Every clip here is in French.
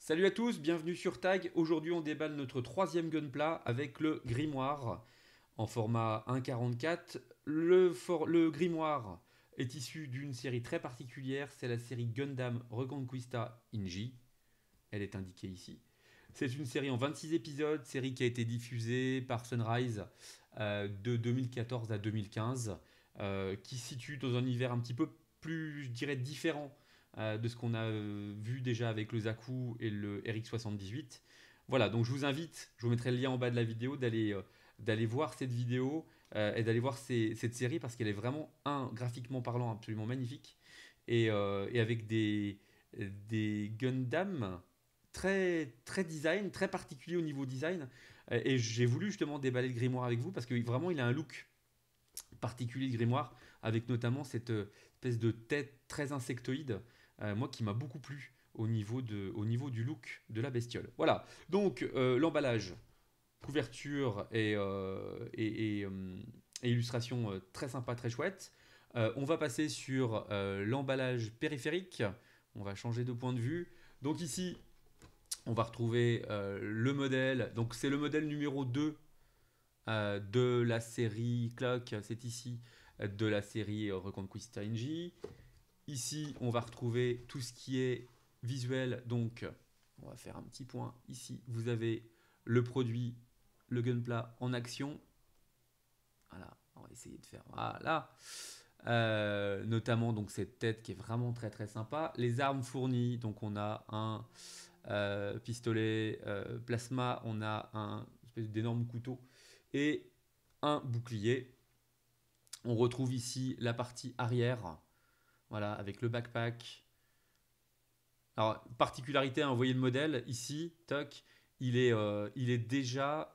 Salut à tous, bienvenue sur Tag. Aujourd'hui, on déballe notre troisième gunpla avec le grimoire en format 1.44. Le grimoire est issu d'une série très particulière, c'est la série Gundam Reconquista Inji. Elle est indiquée ici. C'est une série en 26 épisodes, série qui a été diffusée par Sunrise de 2014 à 2015, qui se situe dans un univers un petit peu plus, je dirais, différent de ce qu'on a vu déjà avec le Zaku et le RX78. Voilà, donc je vous invite, je vous mettrai le lien en bas de la vidéo, d'aller voir cette vidéo et d'aller voir cette série parce qu'elle est vraiment, graphiquement parlant, absolument magnifique et avec des Gundam très design, très particulier au niveau design. Et j'ai voulu justement déballer le grimoire avec vous parce que vraiment il a un look particulier de grimoire avec notamment cette espèce de tête très insectoïde, moi qui m'a beaucoup plu au niveau du look de la bestiole. Voilà, donc l'emballage, couverture et illustration très sympa, très chouette. On va passer sur l'emballage périphérique. On va changer de point de vue. Donc ici, on va retrouver le modèle. Donc c'est le modèle numéro 2 de la série Clock. C'est ici de la série Reconquista NG. Ici, on va retrouver tout ce qui est visuel. Donc, on va faire un petit point. Ici, vous avez le produit, le Gunpla en action. Voilà, on va essayer de faire. Voilà. Notamment donc cette tête qui est vraiment très sympa. Les armes fournies, donc on a un pistolet plasma, on a un espèce d'énorme couteau et un bouclier. On retrouve ici la partie arrière, voilà, avec le backpack. Alors, particularité, hein, vous voyez le modèle ici, toc, il est déjà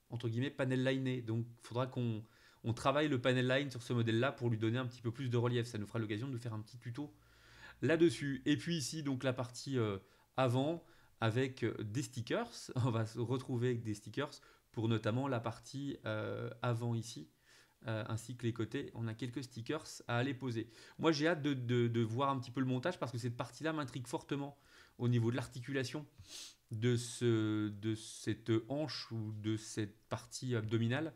entre guillemets panel liné. Donc, il faudra qu'on travaille le panel line sur ce modèle-là pour lui donner un petit peu plus de relief. Ça nous fera l'occasion de faire un petit tuto là-dessus. Et puis ici, donc la partie avant avec des stickers. On va se retrouver avec des stickers pour notamment la partie avant ici. Ainsi que les côtés, on a quelques stickers à aller poser. Moi j'ai hâte de voir un petit peu le montage parce que cette partie-là m'intrigue fortement au niveau de l'articulation de cette hanche ou de cette partie abdominale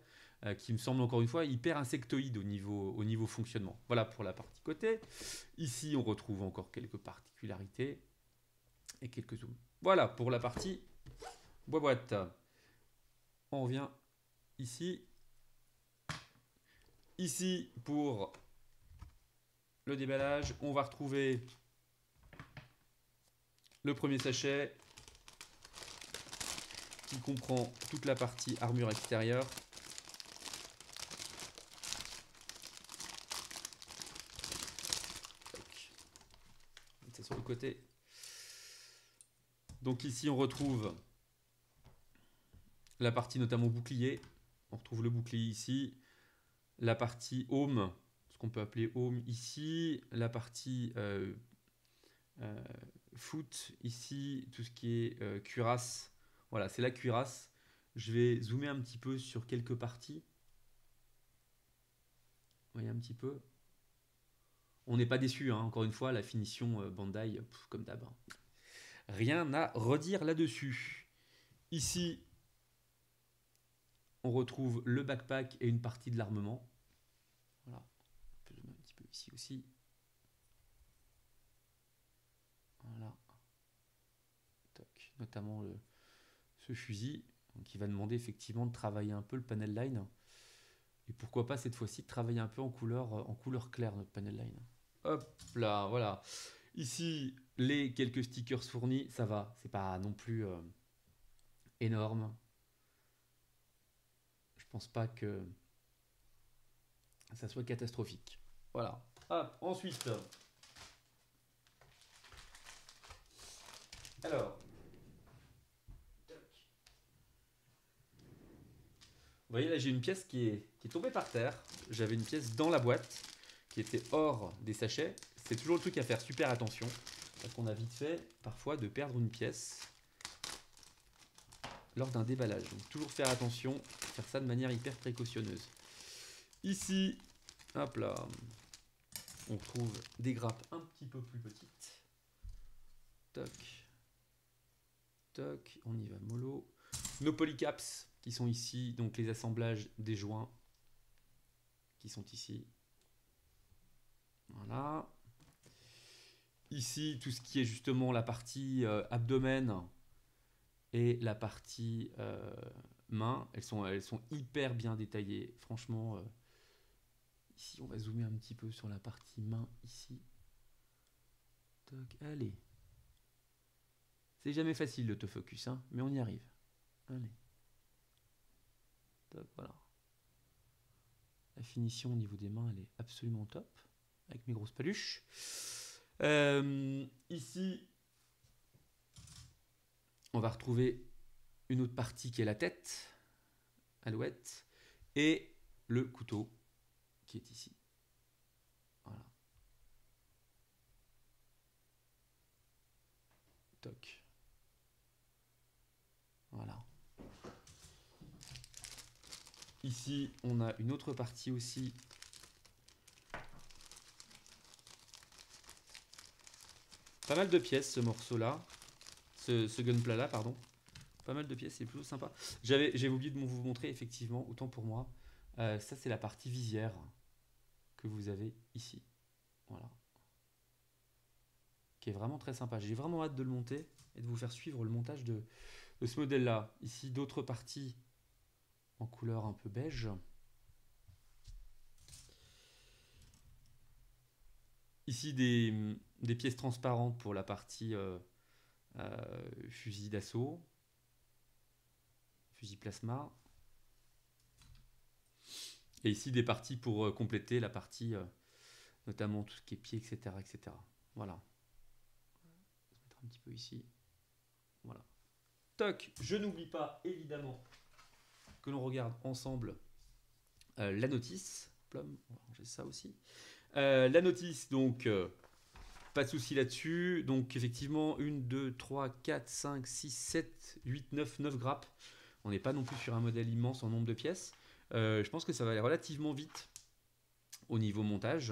qui me semble encore une fois hyper insectoïde au niveau fonctionnement. Voilà pour la partie côté. Ici, on retrouve encore quelques particularités et quelques zooms. Voilà pour la partie boîte. On revient ici. Ici, pour le déballage, on va retrouver le premier sachet qui comprend toute la partie armure extérieure. C'est sur le côté. Donc ici, on retrouve la partie notamment bouclier. On retrouve le bouclier ici. La partie home, ce qu'on peut appeler home ici. La partie euh, foot ici. Tout ce qui est cuirasse. Voilà, c'est la cuirasse. Je vais zoomer un petit peu sur quelques parties. Vous voyez un petit peu. On n'est pas déçu, hein. Encore une fois, la finition Bandai, comme d'hab, hein. Rien à redire là-dessus. Ici, on retrouve le backpack et une partie de l'armement. Voilà, on peut zoomer un petit peu ici aussi. Voilà. Toc. Notamment ce fusil, qui va demander effectivement de travailler un peu le panel line. Et pourquoi pas cette fois-ci de travailler un peu en couleur claire notre panel line. Hop là, voilà. Ici, les quelques stickers fournis, ça va. C'est pas non plus énorme. Je pense pas que ça soit catastrophique. Voilà. Hop, ensuite. Alors. Vous voyez là j'ai une pièce qui est tombée par terre. J'avais une pièce dans la boîte qui était hors des sachets. C'est toujours le truc à faire super attention. Parce qu'on a vite fait parfois de perdre une pièce lors d'un déballage. Donc toujours faire attention, faire ça de manière hyper précautionneuse. Ici, hop là, on trouve des grappes un petit peu plus petites. Toc. Toc, on y va mollo. Nos polycaps qui sont ici, donc les assemblages des joints qui sont ici. Voilà. Ici, tout ce qui est justement la partie abdomen et la partie main, elles sont hyper bien détaillées. Franchement, ici, on va zoomer un petit peu sur la partie main ici. Toc, allez. C'est jamais facile l'autofocus, hein, mais on y arrive. Allez. Toc, voilà. La finition au niveau des mains, elle est absolument top. Avec mes grosses paluches. Ici, on va retrouver une autre partie qui est la tête, alouette, et le couteau qui est ici. Voilà. Toc. Voilà. Ici, on a une autre partie aussi. Pas mal de pièces, ce morceau-là. Ce gunpla-là, pardon. Pas mal de pièces, c'est plutôt sympa. J'ai oublié de vous montrer, effectivement, autant pour moi. Ça, c'est la partie visière que vous avez ici. Voilà. Qui est vraiment très sympa. J'ai vraiment hâte de le monter et de vous faire suivre le montage de ce modèle-là. Ici, d'autres parties en couleur un peu beige. Ici, des pièces transparentes pour la partie fusil d'assaut, fusil plasma. Et ici, des parties pour compléter la partie, notamment tout ce qui est pied, etc. etc. Voilà. On va se mettre un petit peu ici. Voilà. Toc, je n'oublie pas, évidemment, que l'on regarde ensemble la notice. Plum, on va ranger ça aussi. La notice, donc, pas de souci là-dessus. Donc, effectivement, 1, 2, 3, 4, 5, 6, 7, 8, 9 grappes. On n'est pas non plus sur un modèle immense en nombre de pièces. Je pense que ça va aller relativement vite au niveau montage.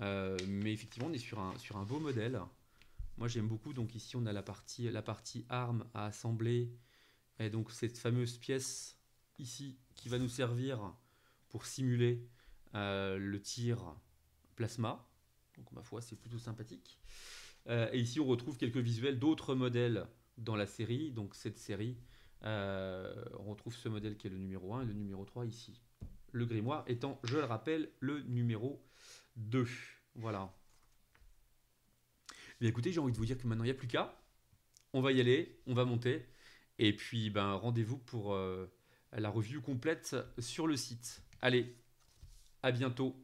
Mais effectivement, on est sur un beau modèle. Moi, j'aime beaucoup. Donc, ici, on a la partie arme à assembler. Et donc, cette fameuse pièce ici qui va nous servir pour simuler le tir plasma. Donc, ma foi, c'est plutôt sympathique. Et ici, on retrouve quelques visuels d'autres modèles dans la série. Donc, cette série, on retrouve ce modèle qui est le numéro 1 et le numéro 3 ici. Le grimoire étant, je le rappelle, le numéro 2. Voilà. Mais écoutez, j'ai envie de vous dire que maintenant, il n'y a plus qu'à. On va y aller, on va monter. Et puis, ben, rendez-vous pour la review complète sur le site. Allez, à bientôt.